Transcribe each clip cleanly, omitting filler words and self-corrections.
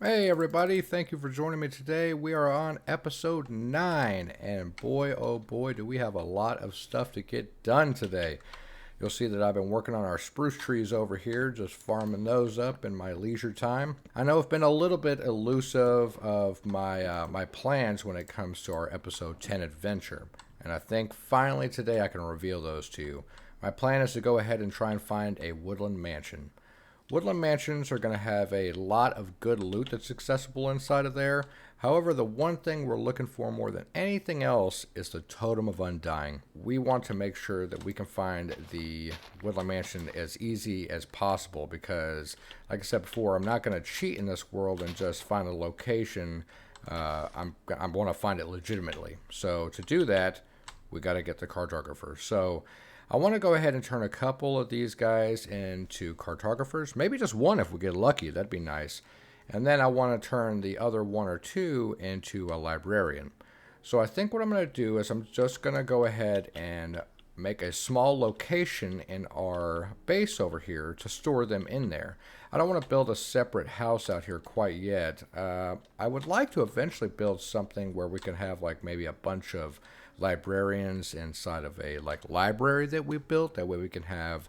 Hey everybody, thank you for joining me today. We are on episode 9, and boy oh boy do we have a lot of stuff to get done today. You'll see that I've been working on our spruce trees over here, just farming those up in my leisure time. I know I've been a little bit elusive of my plans when it comes to our episode 10 adventure, and I think finally today I can reveal those to you. My plan is to go ahead and try and find a woodland mansion. Woodland mansions are going to have a lot of good loot that's accessible inside of there. However, the one thing we're looking for more than anything else is the Totem of Undying. We want to make sure that we can find the Woodland Mansion as easy as possible because, like I said before, I'm not going to cheat in this world and just find a location. I want to find it legitimately. So to do that, we got to get the cartographer. So I want to go ahead and turn a couple of these guys into cartographers. Maybe just one if we get lucky. That'd be nice. And then I want to turn the other one or two into a librarian. So I think what I'm going to do is I'm just going to go ahead and make a small location in our base over here to store them in there. I don't want to build a separate house out here quite yet. I would like to eventually build something where we can have like maybe a bunch of librarians inside of a like library that we built. That way we can have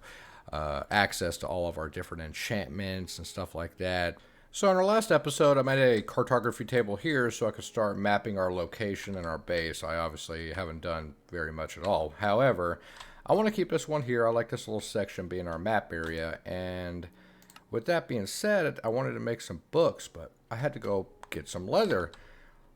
access to all of our different enchantments and stuff like that. So in our last episode, I made a cartography table here so I could start mapping our location and our base. I obviously haven't done very much at all. However, I want to keep this one here. I like this little section being our map area. And with that being said, I wanted to make some books, but I had to go get some leather.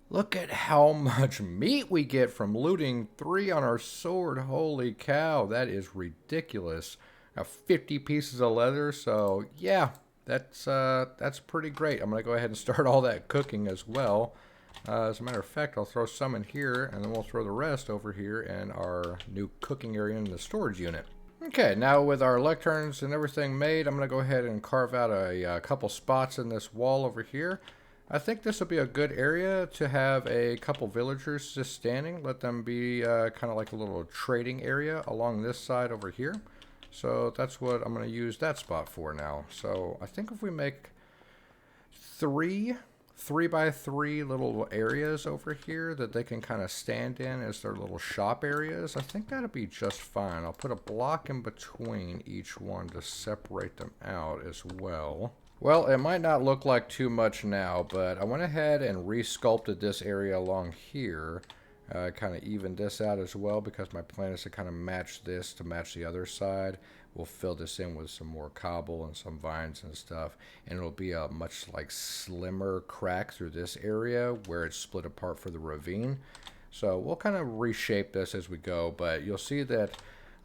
Look at how much meat we get from looting 3 on our sword. Holy cow, that is ridiculous. Got 50 pieces of leather, so yeah, that's pretty great. I'm gonna go ahead and start all that cooking as well. As a matter of fact, I'll throw some in here, and then we'll throw the rest over here in our new cooking area in the storage unit. Okay, now with our lecterns and everything made, I'm gonna go ahead and carve out a couple spots in this wall over here. I think this will be a good area to have a couple villagers just standing. Let them be kind of like a little trading area along this side over here. So that's what I'm going to use that spot for now. So I think if we make 3 by 3 little areas over here that they can kind of stand in as their little shop areas, I think that'll be just fine. I'll put a block in between each one to separate them out as well. Well, it might not look like too much now, but I went ahead and re-sculpted this area along here. Kind of evened this out as well because my plan is to kind of match this to match the other side. We'll fill this in with some more cobble and some vines and stuff, and it'll be a much like slimmer crack through this area where it's split apart for the ravine. So we'll kind of reshape this as we go, but you'll see that,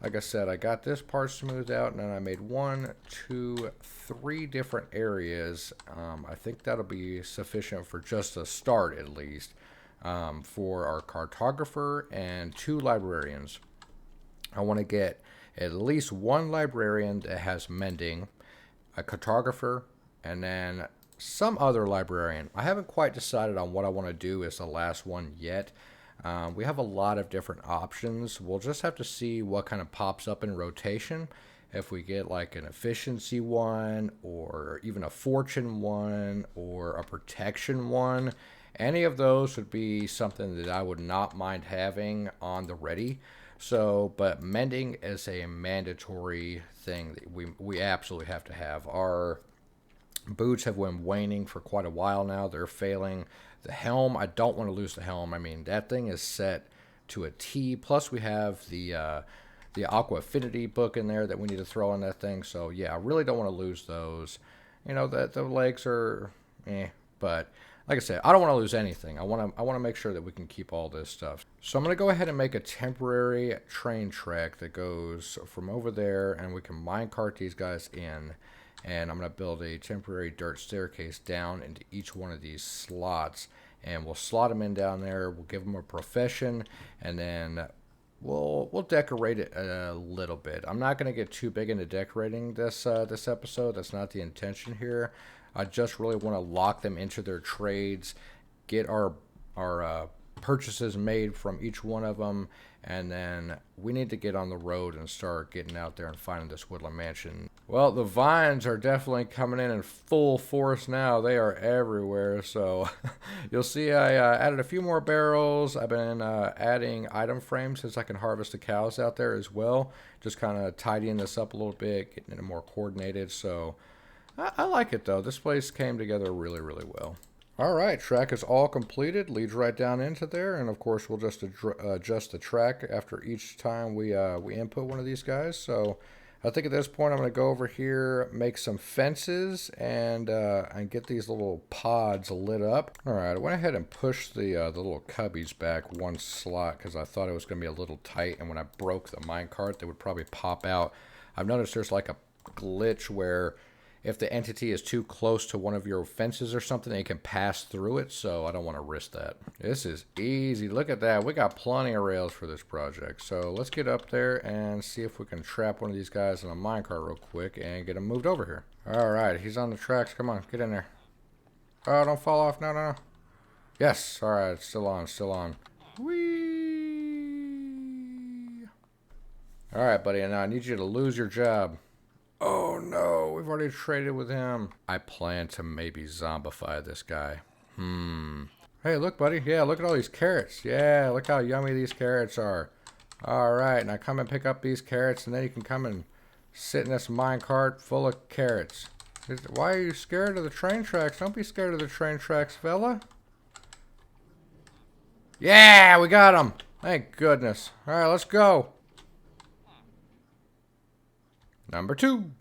like I said, I got this part smoothed out, and then I made 1, 2, 3 different areas. I think that'll be sufficient for just a start, at least, for our cartographer and 2 librarians. I want to get at least 1 librarian that has mending, a cartographer, and then some other librarian. I haven't quite decided on what I want to do as the last one yet. We have a lot of different options. We'll just have to see what kind of pops up in rotation. If we get like an efficiency one, or even a fortune one, or a protection one, any of those would be something that I would not mind having on the ready. So, but mending is a mandatory thing that we absolutely have to have. Our boots have been waning for quite a while now. They're failing. The helm, I don't want to lose the helm. I mean, that thing is set to a T. Plus, we have the Aqua Affinity book in there that we need to throw on that thing. So, yeah, I really don't want to lose those. You know, the legs are but like I said, I don't want to lose anything. I want to make sure that we can keep all this stuff. So I'm going to go ahead and make a temporary train track that goes from over there, and we can minecart these guys in. And I'm going to build a temporary dirt staircase down into each one of these slots, and we'll slot them in down there. We'll give them a profession, and then we'll decorate it a little bit. I'm not going to get too big into decorating this episode. That's not the intention here. I just really want to lock them into their trades, get our purchases made from each one of them, and then we need to get on the road and start getting out there and finding this woodland mansion. Well, the vines are definitely coming in full force now. They are everywhere. So you'll see I added a few more barrels. I've been adding item frames since I can harvest the cows out there as well. Just kind of tidying this up a little bit, getting it more coordinated. So I like it though. This place came together really, really well. All right, track is all completed. Leads right down into there. And of course, we'll just adjust the track after each time we input one of these guys. So I think at this point I'm going to go over here, make some fences, and get these little pods lit up. All right, I went ahead and pushed the little cubbies back one slot because I thought it was going to be a little tight, and when I broke the minecart, they would probably pop out. I've noticed there's like a glitch where if the entity is too close to one of your fences or something, they can pass through it, so I don't want to risk that. This is easy. Look at that. We got plenty of rails for this project. So let's get up there and see if we can trap one of these guys in a minecart real quick and get him moved over here. All right, he's on the tracks. Come on, get in there. Oh, don't fall off. No, no, no. Yes. All right, still on, still on. Whee! All right, buddy, and now I need you to lose your job. Oh no, we've already traded with him. I plan to maybe zombify this guy. Hey, look, buddy. Yeah, look at all these carrots. Yeah, look how yummy these carrots are. All right, now come and pick up these carrots, and then you can come and sit in this minecart full of carrots. Why are you scared of the train tracks? Don't be scared of the train tracks, fella. Yeah, we got him. Thank goodness. All right, let's go. Number 2.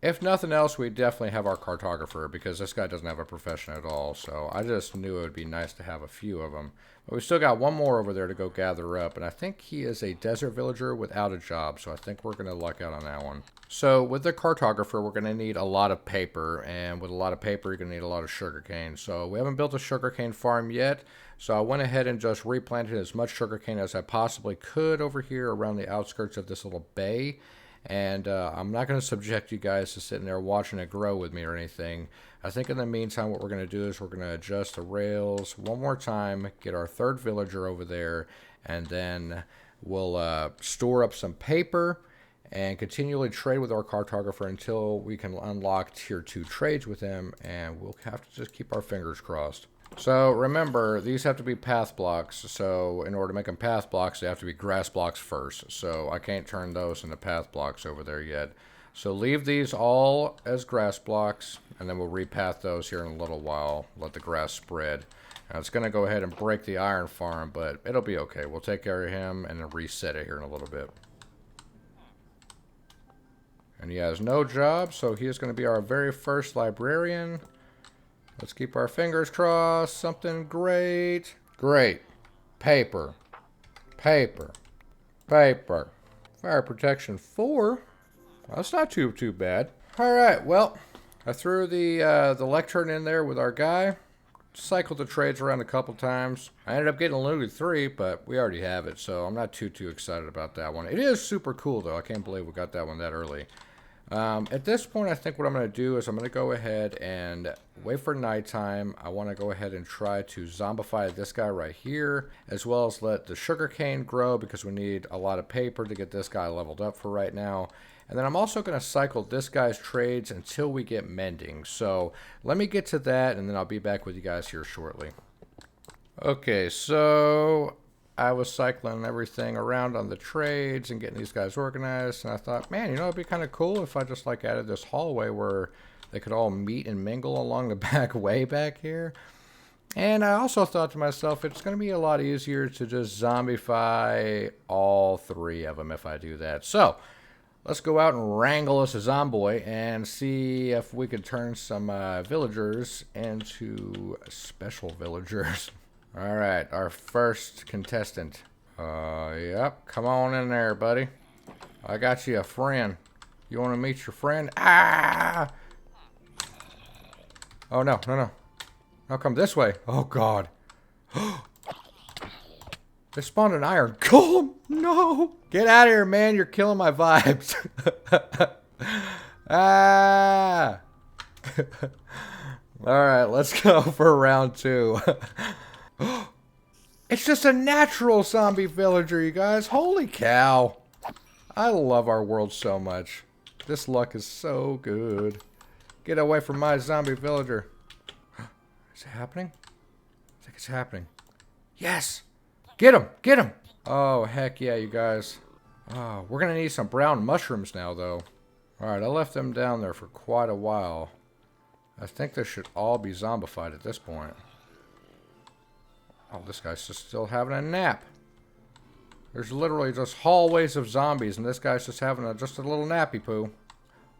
If nothing else, we definitely have our cartographer because this guy doesn't have a profession at all. So I just knew it would be nice to have a few of them. But we still got one more over there to go gather up. And I think he is a desert villager without a job. So I think we're going to luck out on that one. So with the cartographer, we're going to need a lot of paper. And with a lot of paper, you're going to need a lot of sugarcane. So we haven't built a sugarcane farm yet. So I went ahead and just replanted as much sugarcane as I possibly could over here around the outskirts of this little bay. And I'm not going to subject you guys to sitting there watching it grow with me or anything. I think in the meantime what we're going to do is we're going to adjust the rails one more time, get our 3rd villager over there, and then we'll store up some paper and continually trade with our cartographer until we can unlock tier 2 trades with him, and we'll have to just keep our fingers crossed. So remember, these have to be path blocks. So in order to make them path blocks, they have to be grass blocks first. So I can't turn those into path blocks over there yet. So leave these all as grass blocks, and then we'll repath those here in a little while. Let the grass spread. Now it's going to go ahead and break the iron farm, but it'll be okay. We'll take care of him and then reset it here in a little bit. And he has no job, so he is going to be our very first librarian. Let's keep our fingers crossed. Something great. Great. Paper. Paper. Paper. Fire protection 4. That's not too bad. All right. Well, I threw the lectern in there with our guy. Cycled the trades around a couple times. I ended up getting a Lunar 3, but we already have it, so I'm not too excited about that one. It is super cool, though. I can't believe we got that one that early. At this point, I think what I'm going to do is I'm going to go ahead and wait for nighttime. I want to go ahead and try to zombify this guy right here, as well as let the sugarcane grow because we need a lot of paper to get this guy leveled up for right now. And then I'm also going to cycle this guy's trades until we get mending. So let me get to that, and then I'll be back with you guys here shortly. Okay, so I was cycling everything around on the trades and getting these guys organized, and I thought, man, you know, it'd be kind of cool if I just like added this hallway where they could all meet and mingle along the back way back here. And I also thought to myself, it's going to be a lot easier to just zombify all 3 of them if I do that. So let's go out and wrangle us a zomboy and see if we could turn some villagers into special villagers. All right, our first contestant. Yep, come on in there, buddy. I got you a friend. You want to meet your friend? Ah! Oh, no, no, no. Now come this way. Oh, God. They spawned an iron golem. No. Get out of here, man. You're killing my vibes. Ah. All right, let's go for round 2. It's just a natural zombie villager, you guys. Holy cow. I love our world so much. This luck is so good. Get away from my zombie villager. Is it happening? I think it's happening. Yes! Get him! Get him! Oh, heck yeah, you guys. Oh, we're going to need some brown mushrooms now, though. Alright, I left them down there for quite a while. I think they should all be zombified at this point. Oh, this guy's just still having a nap. There's literally just hallways of zombies, and this guy's just having just a little nappy poo.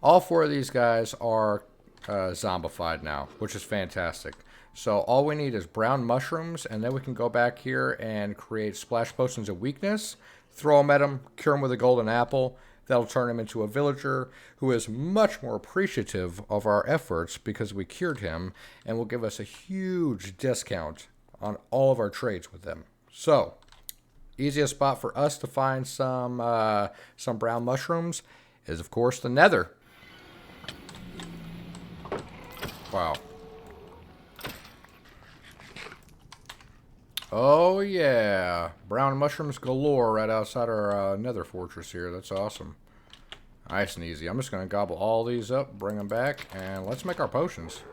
All 4 of these guys are zombified now, which is fantastic. So all we need is brown mushrooms, and then we can go back here and create splash potions of weakness, throw them at him, cure him with a golden apple. That'll turn him into a villager who is much more appreciative of our efforts because we cured him, and will give us a huge discount on all of our trades with them. So, easiest spot for us to find some brown mushrooms is, of course, the Nether. Wow. Oh, yeah. Brown mushrooms galore right outside our Nether fortress here. That's awesome. Nice and easy. I'm just going to gobble all these up, bring them back, and let's make our potions.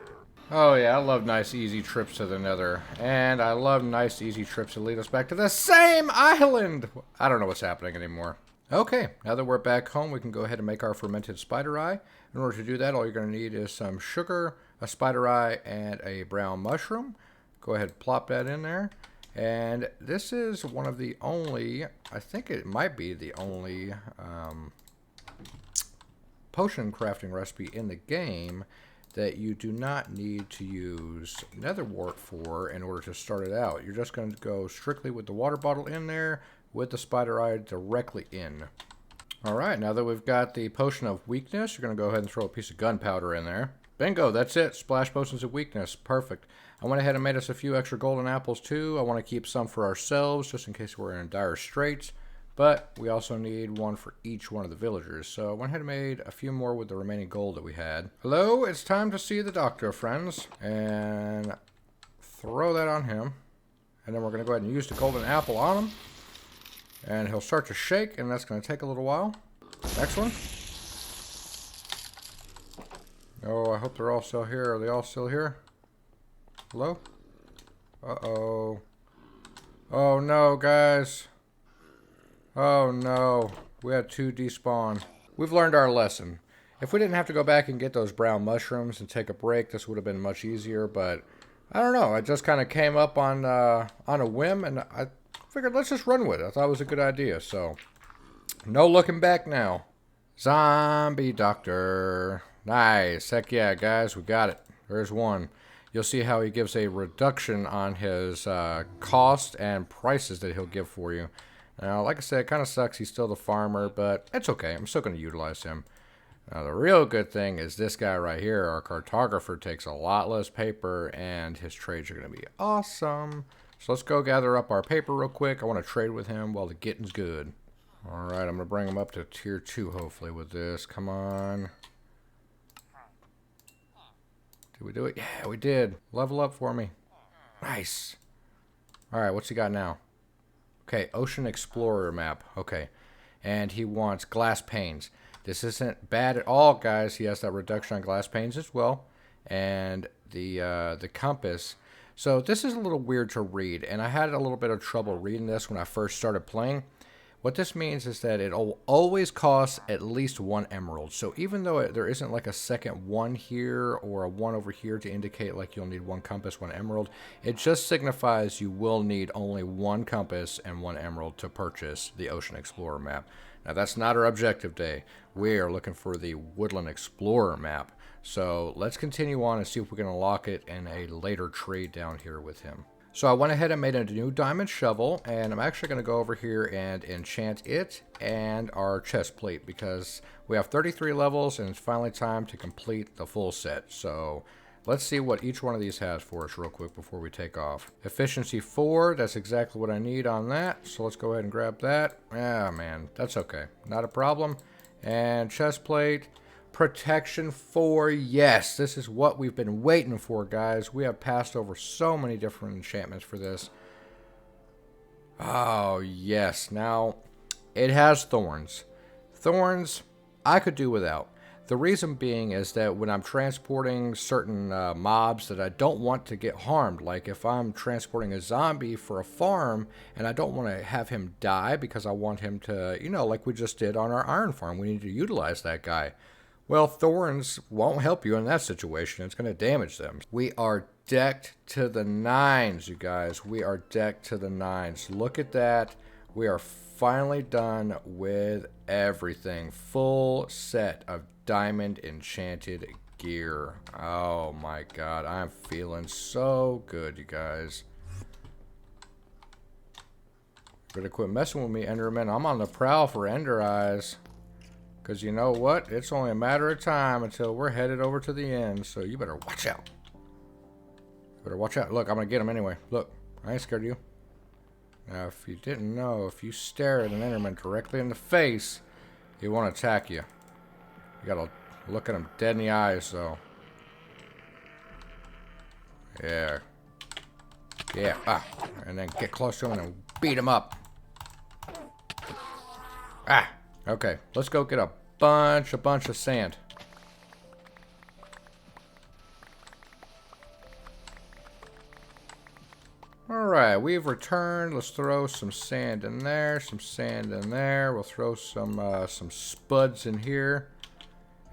Oh, yeah. I love nice, easy trips to the Nether. And I love nice, easy trips that lead us back to the same island. I don't know what's happening anymore. Okay. Now that we're back home, we can go ahead and make our fermented spider eye. In order to do that, all you're going to need is some sugar, a spider eye, and a brown mushroom. Go ahead and plop that in there. And this is one of the only, I think it might be the only potion crafting recipe in the game that you do not need to use nether wart for in order to start it out. You're just going to go strictly with the water bottle in there with the spider eye directly in. Alright, now that we've got the potion of weakness, you're going to go ahead and throw a piece of gunpowder in there. Bingo, that's it. Splash potions of weakness. Perfect. I went ahead and made us a few extra golden apples too. I want to keep some for ourselves just in case we're in dire straits. But we also need one for each one of the villagers. So I went ahead and made a few more with the remaining gold that we had. Hello, it's time to see the doctor, friends. And throw that on him. And then we're going to go ahead and use the golden apple on him. And he'll start to shake, and that's going to take a little while. Next one. Oh, I hope they're all still here. Are they all still here? Hello? Uh-oh. Oh, no, guys. Oh, no. We had 2 despawn. We've learned our lesson. If we didn't have to go back and get those brown mushrooms and take a break, this would have been much easier, but I don't know. I just kind of came up on a whim, and I figured let's just run with it. I thought it was a good idea, so no looking back now. Zombie doctor. Nice. Heck yeah, guys. We got it. There's one. You'll see how he gives a reduction on his cost and prices that he'll give for you. Now, like I said, it kind of sucks. He's still the farmer, but it's okay. I'm still going to utilize him. Now, the real good thing is this guy right here, our cartographer, takes a lot less paper, and his trades are going to be awesome. So let's go gather up our paper real quick. I want to trade with him while the getting's good. Alright, I'm going to bring him up to tier 2, hopefully, with this. Come on. Did we do it? Yeah, we did. Level up for me. Nice. Alright, what's he got now? Okay, Ocean Explorer map. Okay. And he wants glass panes. This isn't bad at all, guys. He has that reduction on glass panes as well. And the compass. So this is a little weird to read. And I had a little bit of trouble reading this when I first started playing. What this means is that it'll always cost at least 1 emerald. So even though there isn't like a second 1 here or a 1 over here to indicate like you'll need 1 compass, 1 emerald, it just signifies you will need only 1 compass and 1 emerald to purchase the Ocean Explorer map. Now that's not our objective day. We are looking for the Woodland Explorer map. So let's continue on and see if we can unlock it in a later trade down here with him. So I went ahead and made a new diamond shovel, and I'm actually going to go over here and enchant it and our chest plate because we have 33 levels and it's finally time to complete the full set. So let's see what each one of these has for us real quick before we take off. Efficiency 4, that's exactly what I need on that. So let's go ahead and grab that. Ah, man, that's okay. Not a problem. And chest plate. Protection 4, yes, this is what we've been waiting for, guys. We have passed over so many different enchantments for this. Oh, yes. Now, it has thorns. Thorns, I could do without. The reason being is that when I'm transporting certain mobs that I don't want to get harmed, like if I'm transporting a zombie for a farm and I don't want to have him die because I want him to, you know, like we just did on our iron farm, we need to utilize that guy. Well, thorns won't help you in that situation. It's going to damage them. We are decked to the nines, you guys. We are decked to the nines. Look at that. We are finally done with everything. Full set of diamond enchanted gear. Oh my god, I'm feeling so good, you guys. Better quit messing with me, Enderman. I'm on the prowl for Ender Eyes. Because you know what? It's only a matter of time until we're headed over to the end. So you better watch out. You better watch out. Look, I'm going to get him anyway. Look, I ain't scared of you. Now, if you didn't know, if you stare at an Enderman directly in the face, he won't attack you. You gotta look at him dead in the eyes, though. Yeah. Yeah. Ah. And then get close to him and beat him up. Ah. Okay. Let's go get a bunch of sand. Alright, we've returned. Let's throw some sand in there, some sand in there. We'll throw some spuds in here.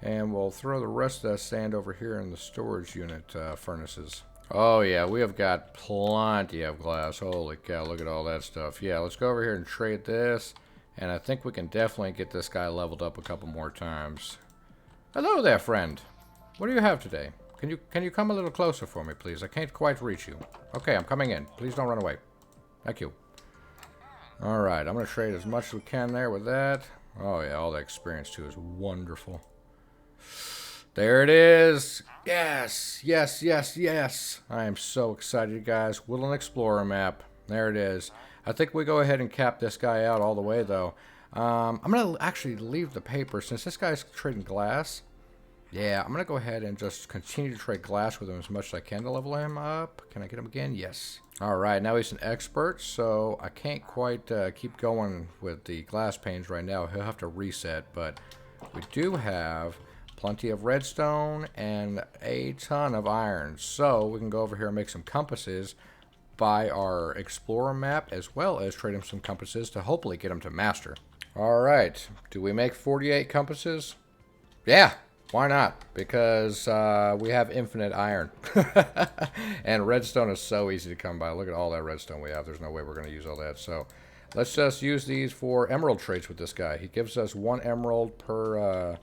And we'll throw the rest of that sand over here in the storage unit furnaces. Oh yeah, we have got plenty of glass. Holy cow, look at all that stuff. Yeah, let's go over here and trade this. And I think we can definitely get this guy leveled up a couple more times. Hello there, friend. What do you have today? Can you come a little closer for me, please? I can't quite reach you. Okay, I'm coming in. Please don't run away. Thank you. Alright, I'm going to trade as much as we can there with that. Oh yeah, all the experience too is wonderful. There it is. Yes, yes, yes, yes. I am so excited, guys. Woodland Explorer map. There it is. I think we go ahead and cap this guy out all the way, though. I'm going to actually leave the paper since this guy's trading glass. Yeah, I'm going to go ahead and just continue to trade glass with him as much as I can to level him up. Can I get him again? Yes. All right, now he's an expert, so I can't quite keep going with the glass panes right now. He'll have to reset, but we do have plenty of redstone and a ton of iron. So we can go over here and make some compasses, buy our explorer map, as well as trade him some compasses to hopefully get him to master. All right, do we make 48 compasses? Yeah. Why not? Because we have infinite iron. And redstone is so easy to come by. Look at all that redstone we have. There's no way we're going to use all that. So let's just use these for emerald trades with this guy. He gives us 1 emerald per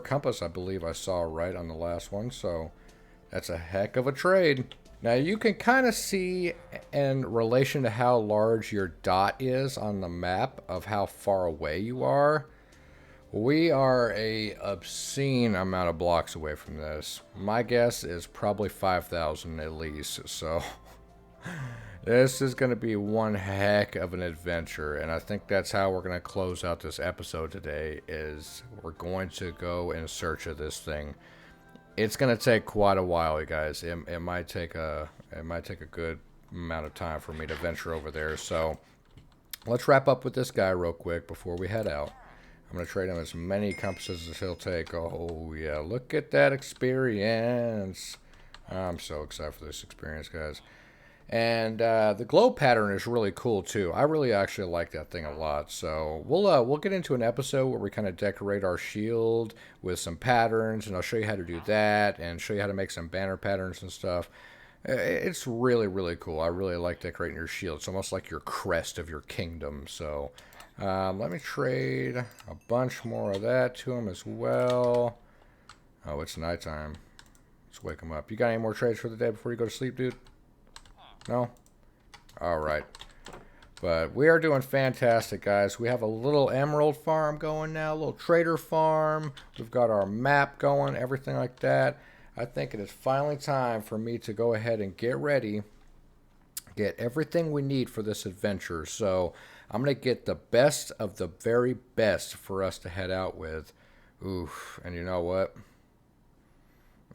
compass, I believe I saw right on the last one. So that's a heck of a trade. Now you can kind of see in relation to how large your dot is on the map of how far away you are. We are a obscene amount of blocks away from this. My guess is probably 5,000 at least. So this is going to be one heck of an adventure. And I think that's how we're going to close out this episode today, is we're going to go in search of this thing. It's going to take quite a while, you guys. It might take a good amount of time for me to venture over there. So let's wrap up with this guy real quick before we head out. I'm going to trade him as many compasses as he'll take. Oh, yeah. Look at that experience. I'm so excited for this experience, guys. And the glow pattern is really cool, too. I really actually like that thing a lot. So we'll get into an episode where we kind of decorate our shield with some patterns. And I'll show you how to do that and show you how to make some banner patterns and stuff. It's really, really cool. I really like decorating your shield. It's almost like your crest of your kingdom. So let me trade a bunch more of that to him as well. Oh, it's nighttime. Let's wake him up. You got any more trades for the day before you go to sleep, dude? No? Alright. But we are doing fantastic, guys. We have a little emerald farm going now, a little trader farm. We've got our map going, everything like that. I think it is finally time for me to go ahead and get ready. Get everything we need for this adventure. So I'm going to get the best of the very best for us to head out with. Oof. And you know what?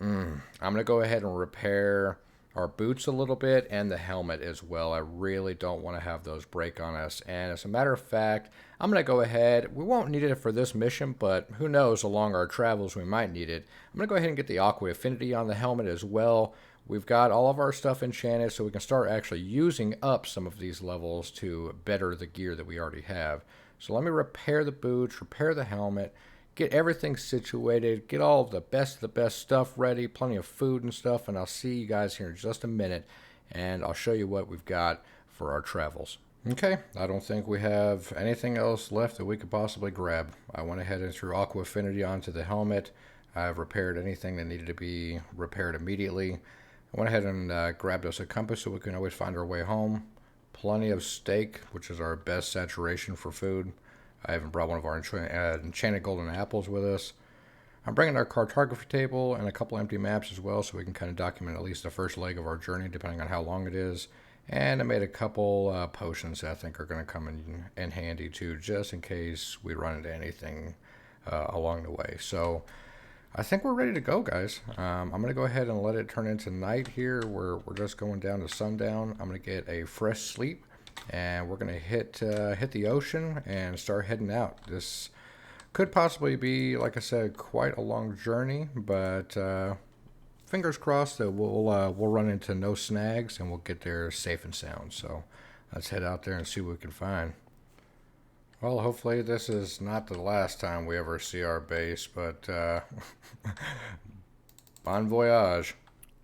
I'm going to go ahead and repair our boots a little bit and the helmet as well. I really don't want to have those break on us. And as a matter of fact, I'm going to go ahead. We won't need it for this mission, but who knows, along our travels we might need it. I'm going to go ahead and get the Aqua Affinity on the helmet as well. We've got all of our stuff enchanted, so we can start actually using up some of these levels to better the gear that we already have. So let me repair the boots, repair the helmet, get everything situated, get all of the best stuff ready, plenty of food and stuff, and I'll see you guys here in just a minute, and I'll show you what we've got for our travels. Okay, I don't think we have anything else left that we could possibly grab. I went ahead and threw Aqua Affinity onto the helmet. I've repaired anything that needed to be repaired immediately. I went ahead and grabbed us a compass so we can always find our way home. Plenty of steak, which is our best saturation for food. I even brought one of our enchanted golden apples with us. I'm bringing our cartography table and a couple empty maps as well, so we can kind of document at least the first leg of our journey, depending on how long it is. And I made a couple potions that I think are going to come in handy too, just in case we run into anything along the way. So I think we're ready to go, guys. I'm going to go ahead and let it turn into night here. We're just going down to sundown. I'm going to get a fresh sleep. And we're going to hit the ocean and start heading out. This could possibly be, like I said, quite a long journey, but fingers crossed that we'll run into no snags and we'll get there safe and sound. So let's head out there and see what we can find. Well, hopefully this is not the last time we ever see our base, but bon voyage.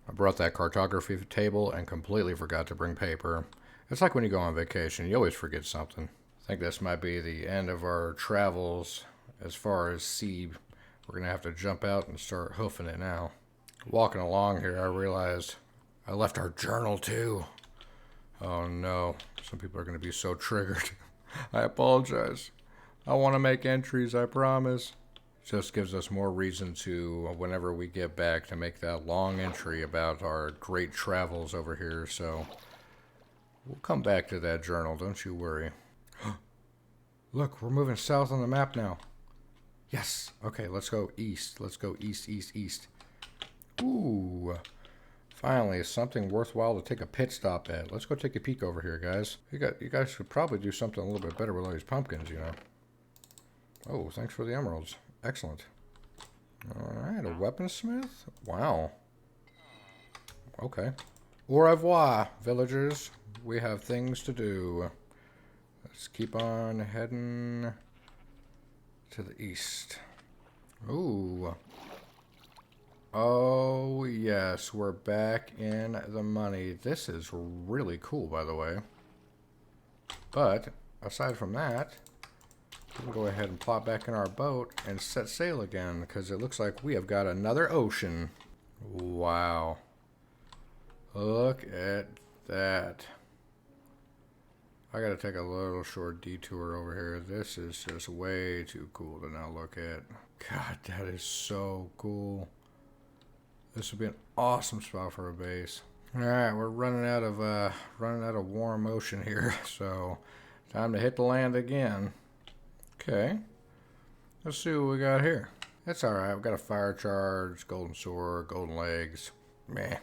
I brought that cartography table and completely forgot to bring paper. It's like when you go on vacation, you always forget something. I think this might be the end of our travels as far as sea. We're going to have to jump out and start hoofing it now. Walking along here, I realized I left our journal too. Oh no, some people are going to be so triggered. I apologize. I want to make entries, I promise. Just gives us more reason to, whenever we get back, to make that long entry about our great travels over here, so we'll come back to that journal, don't you worry. Look, we're moving south on the map now. Yes. Okay, let's go east. Let's go east, east, east. Ooh. Finally, something worthwhile to take a pit stop at. Let's go take a peek over here, guys. You guys should probably do something a little bit better with all these pumpkins, you know. Oh, thanks for the emeralds. Excellent. Alright, a weaponsmith? Wow. Okay. Au revoir, villagers. We have things to do. Let's keep on heading to the east. Ooh. Oh, yes. We're back in the money. This is really cool, by the way. But, aside from that, we can go ahead and plop back in our boat and set sail again, because it looks like we have got another ocean. Wow. Look at that. I gotta take a little short detour over here. This is just way too cool to not look at. God, that is so cool. This would be an awesome spot for a base. Alright, we're running out of warm ocean here, so time to hit the land again. Okay. Let's see what we got here. It's alright, we've got a fire charge, golden sword, golden legs. Meh.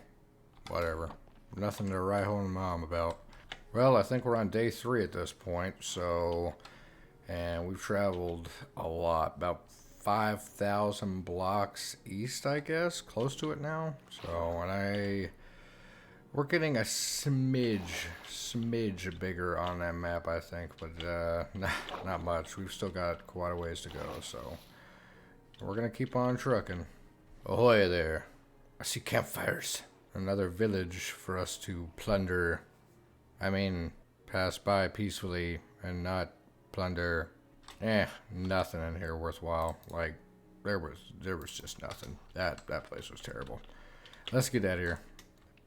Whatever. Nothing to write home to mom about. Well, I think we're on day 3 at this point, so, and we've traveled a lot, about 5,000 blocks east, I guess, close to it now. So, and we're getting a smidge bigger on that map, I think, but not much. We've still got quite a ways to go, so we're gonna keep on trucking. Ahoy there! I see campfires. Another village for us to plunder. I mean, pass by peacefully and not plunder. Nothing in here worthwhile. Like, there was just nothing. That place was terrible. Let's get out of here.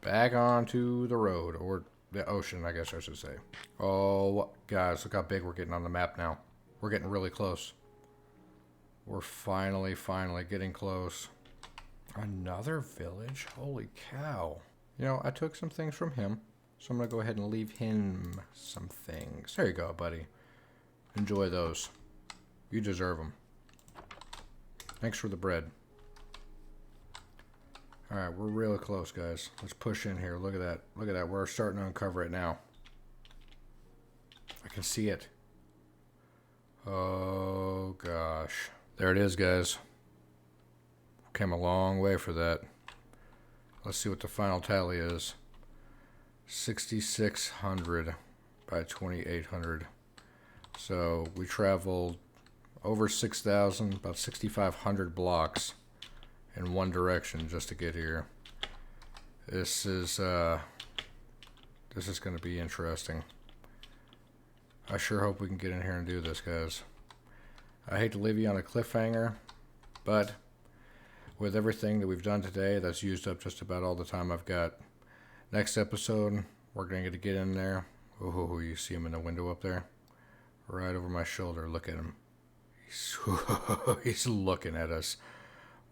Back onto the road, or the ocean, I guess I should say. Oh, guys, look how big we're getting on the map now. We're getting really close. We're finally getting close. Another village? Holy cow. You know, I took some things from him, so I'm going to go ahead and leave him some things. There you go, buddy. Enjoy those. You deserve them. Thanks for the bread. All right, we're really close, guys. Let's push in here. Look at that. Look at that. We're starting to uncover it now. I can see it. Oh, gosh. There it is, guys. Came a long way for that. Let's see what the final tally is. 6,600 by 2,800. So we traveled over 6,000, about 6,500 blocks in one direction just to get here. This is going to be interesting. I sure hope we can get in here and do this, guys. I hate to leave you on a cliffhanger, but with everything that we've done today, that's used up just about all the time I've got. Next episode, we're going to get in there. Oh, you see him in the window up there? Right over my shoulder. Look at him. He's looking at us.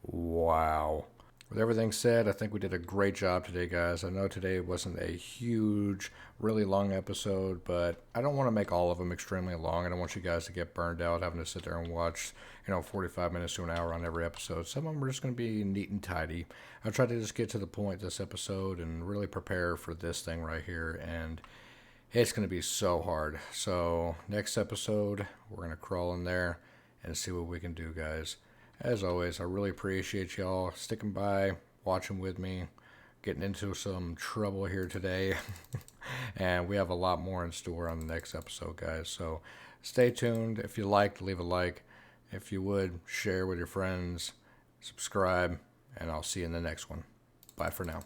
Wow. With everything said, I think we did a great job today, guys. I know today wasn't a huge, really long episode, but I don't want to make all of them extremely long. I don't want you guys to get burned out having to sit there and watch, 45 minutes to an hour on every episode. Some of them are just going to be neat and tidy. I tried to just get to the point this episode and really prepare for this thing right here, and it's going to be so hard. So next episode, we're going to crawl in there and see what we can do, guys. As always, I really appreciate y'all sticking by, watching with me, getting into some trouble here today. And we have a lot more in store on the next episode, guys. So stay tuned. If you liked, leave a like. If you would, share with your friends, subscribe, and I'll see you in the next one. Bye for now.